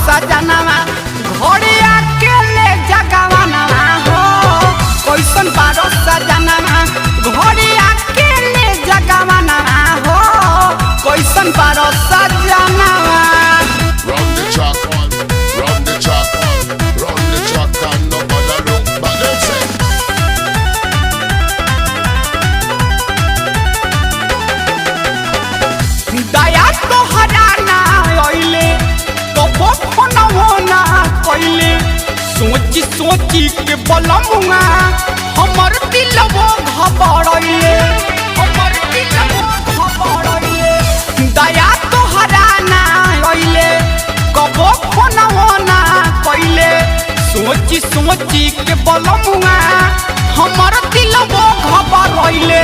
सजनवा घरे अकेले जगवाना हो कैसन बारो सजनवा घरे अकेले जगवाना हो कैसन बारो सजनवा Run the track on, run the track on, run the track on, nobody look back. Let's say. दया तो हराना ओइले तो फोन होना कइले सोची सोची के बलमुआ हमर दिल वो घबराइले हमर दिल वो घबराइले दया तो हराना ओइले कबो फोन होना कइले सोची सोची के बलमुआ हमर दिल वो घबराइले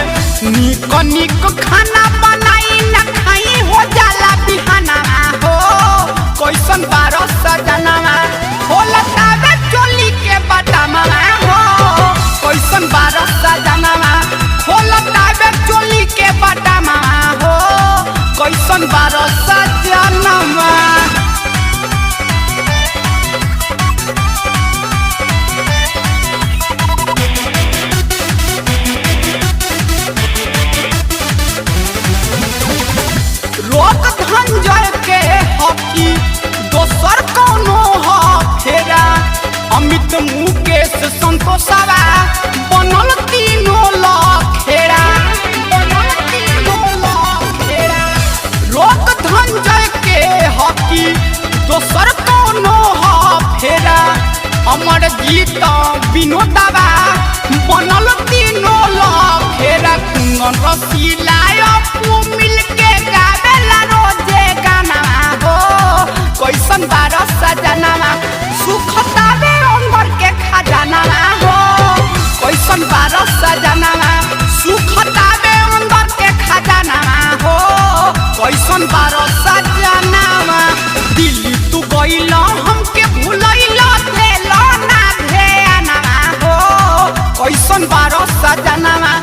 निक निक खाना बनाई न खाई हो जाला बिहाना हो कैसन बारो सजनवा हो लतावे चोली के बटामा हो कैसन बारो सजनवा हो लतावे चोली के बटामा हो कैसन बारो सजनवा रोक धंजय के हकी दोसर कोनो हो फेरा अमित मुकेश संतोषवा बनल तीनों लखेरा बनल तीनों लखेरा रोक धंजय के हकी दोसर कोनो हो फेरा अमर गीत विनोदवा बनल तीनों लखेरा कुंगन रसीला मिल के गावेला रोजे गाना हो कैसन बारो सजनवा सुखतावे अंबर के खजाना हो कैसन बारो सजनवा सुखतावे अंबर के खजाना हो कैसन बारो सजनवा दिल्ली तू गइलो हमके भुलइलो देलो ना ध्याना हो कैसन बारो सजनवा